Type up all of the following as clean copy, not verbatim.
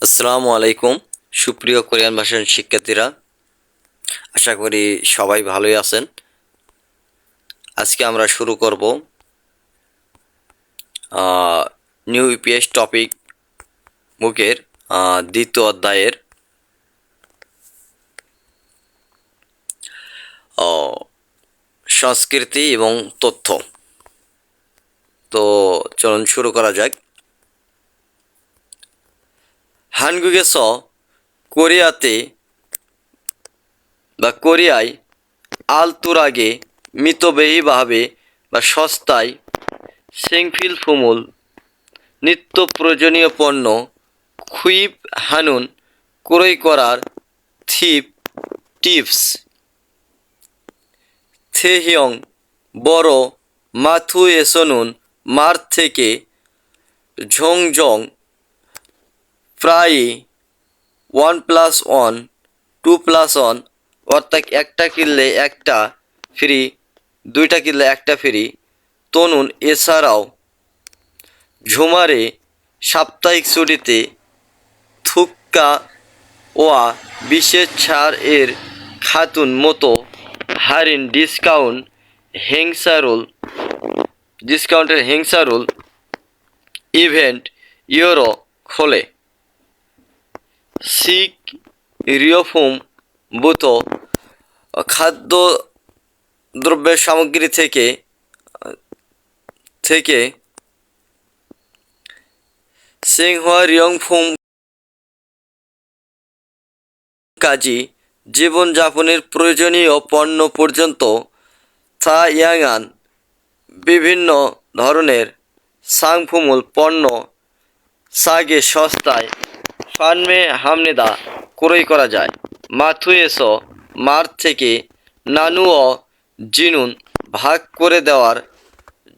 আসসালামু আলাইকুম সুপ্রিয় কোরিয়ান ভাষার শিক্ষার্থীরা, আশা করি সবাই ভালোই আছেন। আজকে আমরা শুরু করব নিউ ইপিএস টপিক বুকের দ্বিতীয় অধ্যায়ের সংস্কৃতি এবং তথ্য। তো চলুন শুরু করা যাক। 한국에서 কোরিয়াতে বা কোরিয়ায় 알뜰하게 মিতব্যয়ীভাবে বা সস্তায় 생필품을 নিত্য প্রয়োজনীয় পণ্য 구입하는 ক্রয় করার টিপস 대형 বড় 마트에서는 মার্ট থেকে 종종 প্রায় 1+1 2+1 অর্থাৎ একটা কিনলে একটা ফ্রি, দুইটা কিনলে একটা ফ্রি তনুন এছাড়াও ঝুমারে সাপ্তাহিক ছুটিতে থুক্কা ওয়া বিশেষ ছাড় এর খাতুন মতো হারিন ডিসকাউন্টের হেংসারুল ইভেন্ট ইউরো খোলে শিক রিওফুম বুত খাদ্য দ্রব্যের সামগ্রী থেকে সিংহোয়া রিয়ংফুম কাজী জীবনযাপনের প্রয়োজনীয় পণ্য পর্যন্ত থায়াঙ্গান বিভিন্ন ধরনের সাংফুমুল পণ্য সাগে সস্তায় ফানমে হামনেদা ক্রয় করা যায়। মাথুয়েসো মার্চ থেকে নানু ও জিনুন ভাগ করে দেওয়ার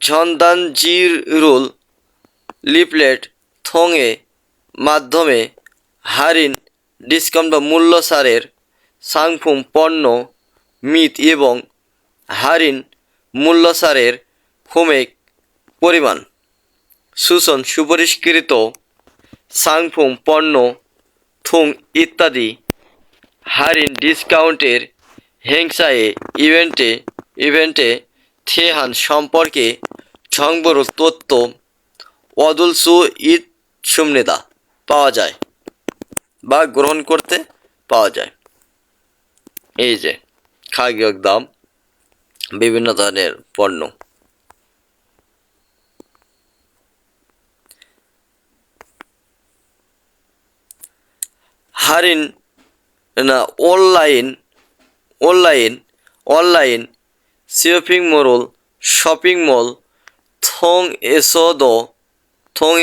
ঝন্দানজিরুল লিফলেট থংয়ে মাধ্যমে হারিন ডিসকাউন্ট বা মূল্য ছাড়ের সাংফুম পণ্য মিত এবং হারিন মূল্য ছাড়ের ফুমেক পরিমাণ সুসন সুপরিষ্কৃত সাংফুম পণ্য থুং ইত্যাদি হারিন ডিসকাউন্টের হেংসায়ে ইভেন্টে থেহান সম্পর্কে ঝংবরুল তথ্য অদুলসু ইট সুমনেদা পাওয়া যায় বা গ্রহণ করতে পাওয়া যায়। এই যে খাদ্যের দাম বিভিন্ন ধরনের পণ্য হারিন না অনলাইন শপিং মল থং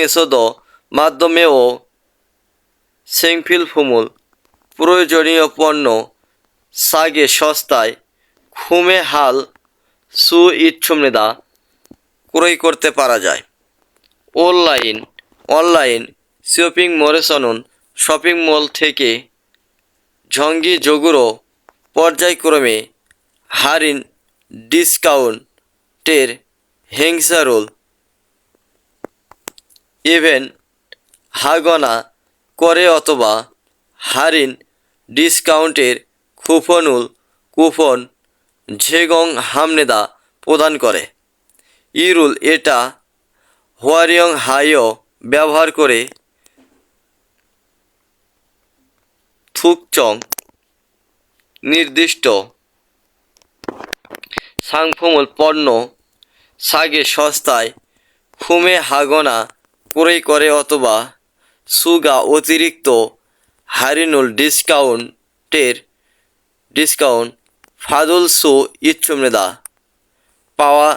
এসোদ মাধ্যমেও 생필품을 প্রয়োজনীয় পণ্য সাগে সস্তায় খুমে হাল সু ইচ্ছুমনেদা ক্রয় করতে পারা যায়। অনলাইন শপিং মল থেকে ঝঙ্গি জগুরো পর্যায়ক্রমে হারিন ডিসকাউন্টের হেংসারুল ইভেন্ট হাগনা করে অথবা হারিন ডিসকাউন্টের কুপন ঝেগং হামনেদা প্রদান করে। ইরুল এটা হোয়ারিয়ং হাইও ব্যবহার করে থুকচং নির্দিষ্ট সাংফুমুল পণ্য সাগে সস্তায় খুমে হাগনা ক্রয় করে অথবা সুগা অতিরিক্ত হারিনুল ডিসকাউন্ট ফাদুল সু ইচ্ছুমনেদা পাওয়া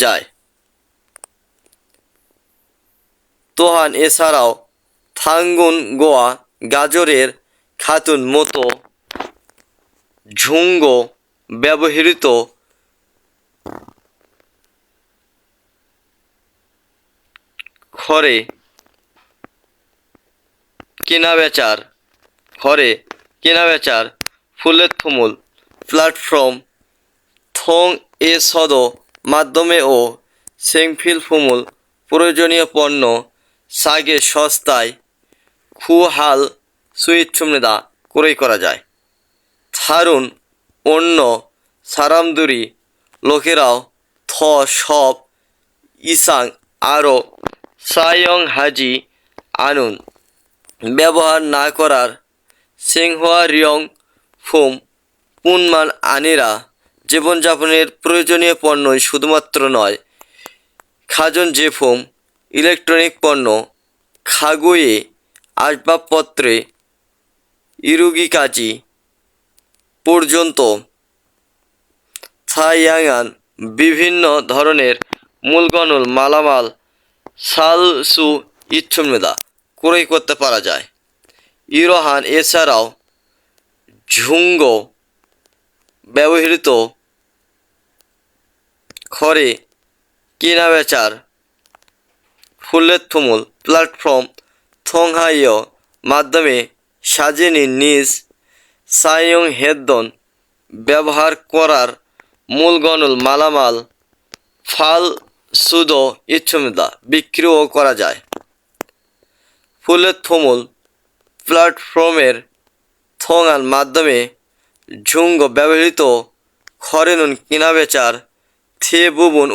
যায়। তোহান এছাড়াও থাঙ্গুন গোয়া গাজরের খাতুন মতো ঝুঙ্গো ব্যবহৃত ঘরে কেনাবেচার ফুলেথুমুল প্ল্যাটফর্ম থং এ সদ মাধ্যমেও 생필품을 প্রয়োজনীয় পণ্য সাগে সস্তায় খুহাল সুইচ্ছুমনিদা ক্রয় করা যায়। থারুন অন্য সারামদুরি লোকেরাও থ সব ইসাং আরও সায়ং হাজি আনুন ব্যবহার না করার সিংহা রিয়ং ফুম পুনমান আনিরা জীবনযাপনের প্রয়োজনীয় পণ্যই শুধুমাত্র নয়, খাজন জেফুম ইলেকট্রনিক পণ্য, খাগুয়ে আসবাবপত্রে, ইরুগি কাজি পর্যন্ত থাইয়াঙান বিভিন্ন ধরনের মূলগণুল মালামাল সালসু ইচ্ছুমনিদা ক্রয় করতে পারা যায়। ইরোহান এছাড়াও ঝুঙ্গ ব্যবহৃত ঘরে কেনাবেচার ফুলেথুমুল প্ল্যাটফর্ম থংহাইয় মাধ্যমে সাজেনি নিজ সায়ং হেদ্দন ব্যবহার করার মূলগণুল মালামাল ফাল সুদো ইচ্ছুমিদা বিক্রিও করা যায়। ফুলেথুমুল প্ল্যাটফর্মের থংআন মাধ্যমে ঝুঙ্গ ব্যবহৃত খরেনুন কেনাবেচার থেবুবুন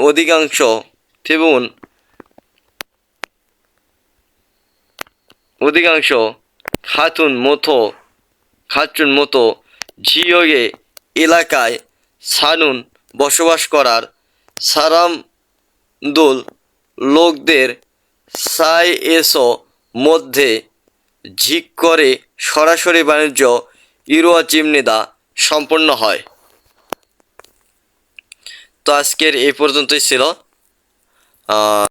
অধিকাংশ খাচুন মতো ঝিয়োগে এলাকায় সানুন বসবাস করার সারামদুল লোকদের সাই এসো মধ্যে ঝিক করে সরাসরি বাণিজ্য ইরোয়া চিমনিদা সম্পন্ন হয়। তো আজকের এই পর্যন্তই ছিল।